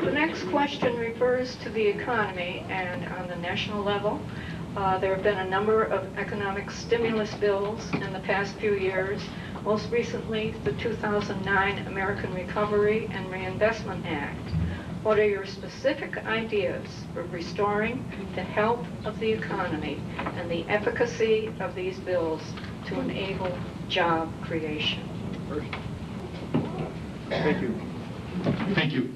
The next question refers to the economy, and on the national level, there have been a number of economic stimulus bills in the past few years. Most recently, the 2009 American Recovery and Reinvestment Act. What are your specific ideas for restoring the health of the economy and the efficacy of these bills to enable job creation? Thank you. Thank you.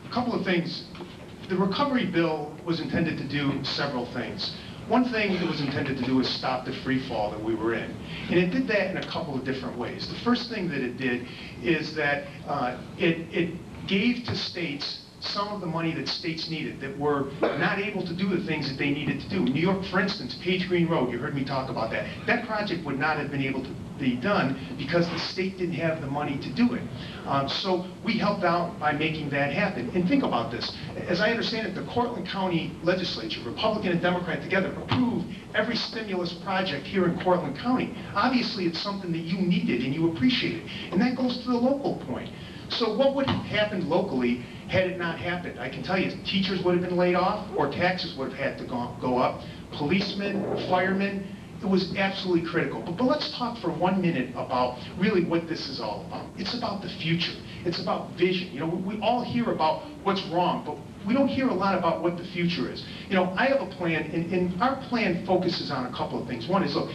A couple of things. The recovery bill was intended to do several things. One thing it was intended to do is stop the free fall that we were in. And it did that in a couple of different ways. The first thing that it did is that it gave to states some of the money that states needed that were not able to do the things that they needed to do. New York, for instance, Page Green Road, you heard me talk about that. That project would not have been able to be done because the state didn't have the money to do it. So we helped out by making that happen. And think about this. As I understand it, the Cortland County legislature, Republican and Democrat together, approved every stimulus project here in Cortland County. Obviously, it's something that you needed and you appreciated. And that goes to the local point. So what would have happened locally had it not happened? I can tell you, teachers would have been laid off, or taxes would have had to go up. Policemen, firemen, it was absolutely critical. But let's talk for 1 minute about really what this is all about. It's about the future. It's about vision. You know, we all hear about what's wrong, but we don't hear a lot about what the future is. You know, I have a plan, and our plan focuses on a couple of things. One is, look,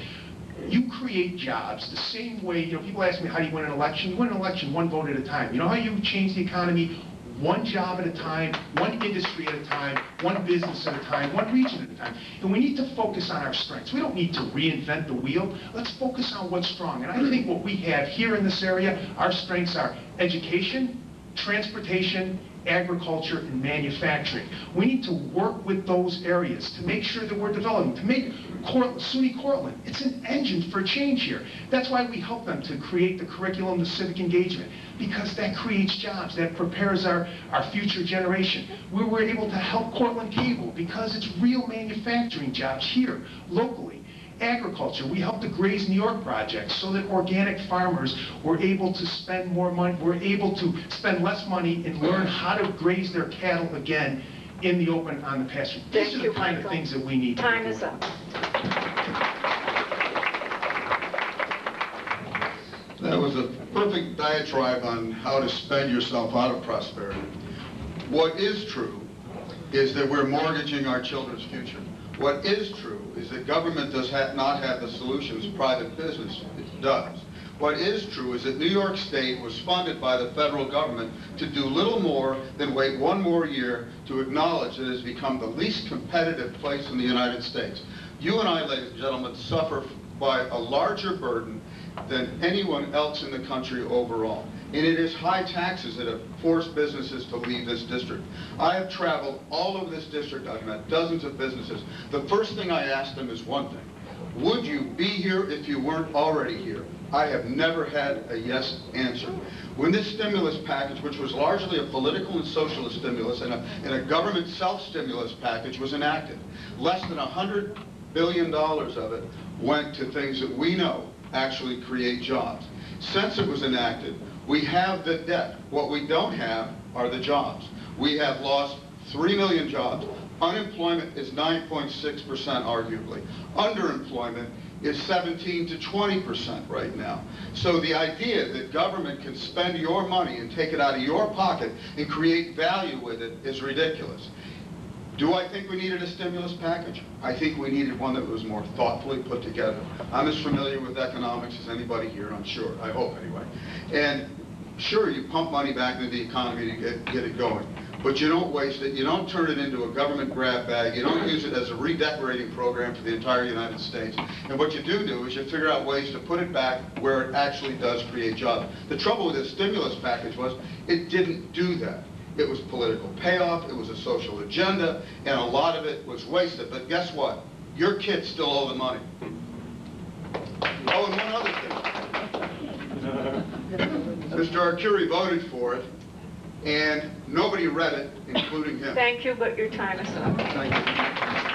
you create jobs the same way, you know, people ask me, how do you win an election? You win an election one vote at a time. You know how you change the economy? One job at a time, one industry at a time, one business at a time, one region at a time. And we need to focus on our strengths. We don't need to reinvent the wheel. Let's focus on what's strong. And I think what we have here in this area, our strengths are education, transportation, agriculture, and manufacturing. We need to work with those areas to make sure that we're developing, to make SUNY Cortland, it's an engine for change here. That's why we help them to create the curriculum, the civic engagement, because that creates jobs, that prepares our future generation. We were able to help Cortland Cable because it's real manufacturing jobs here, locally. Agriculture, we helped the Graze New York project so that organic farmers were able to spend more money, were able to spend less money and learn how to graze their cattle again in the open on the pasture. These are the kind of things that we need to do. Time is up. That was a perfect diatribe on how to spend yourself out of prosperity. What is true is that we're mortgaging our children's future. What is true is that government does not have the solutions private business does. What is true is that New York State was funded by the federal government to do little more than wait one more year to acknowledge that it has become the least competitive place in the United States. You and I, ladies and gentlemen, suffer by a larger burden than anyone else in the country overall. And it is high taxes that have forced businesses to leave this district. I have traveled all over this district. I've met dozens of businesses. The first thing I asked them is one thing. Would you be here if you weren't already here? I have never had a yes answer. When this stimulus package, which was largely a political and socialist stimulus and a government self-stimulus package, was enacted, less than $100 billion of it went to things that we know actually create jobs. Since it was enacted, we have the debt. What we don't have are the jobs. We have lost 3 million jobs. Unemployment is 9.6% arguably. Underemployment is 17 to 20% right now. So the idea that government can spend your money and take it out of your pocket and create value with it is ridiculous. Do I think we needed a stimulus package? I think we needed one that was more thoughtfully put together. I'm as familiar with economics as anybody here, I'm sure, I hope anyway. And sure, you pump money back into the economy to get it going, but you don't waste it, you don't turn it into a government grab bag, you don't use it as a redecorating program for the entire United States. And what you do is you figure out ways to put it back where it actually does create jobs. The trouble with this stimulus package was it didn't do that. It was political payoff, it was a social agenda, and a lot of it was wasted. But guess what? Your kids still owe the money. Oh, and one other thing. Mr. Arcuri voted for it, and nobody read it, including him. Thank you, but your time is up. Thank you.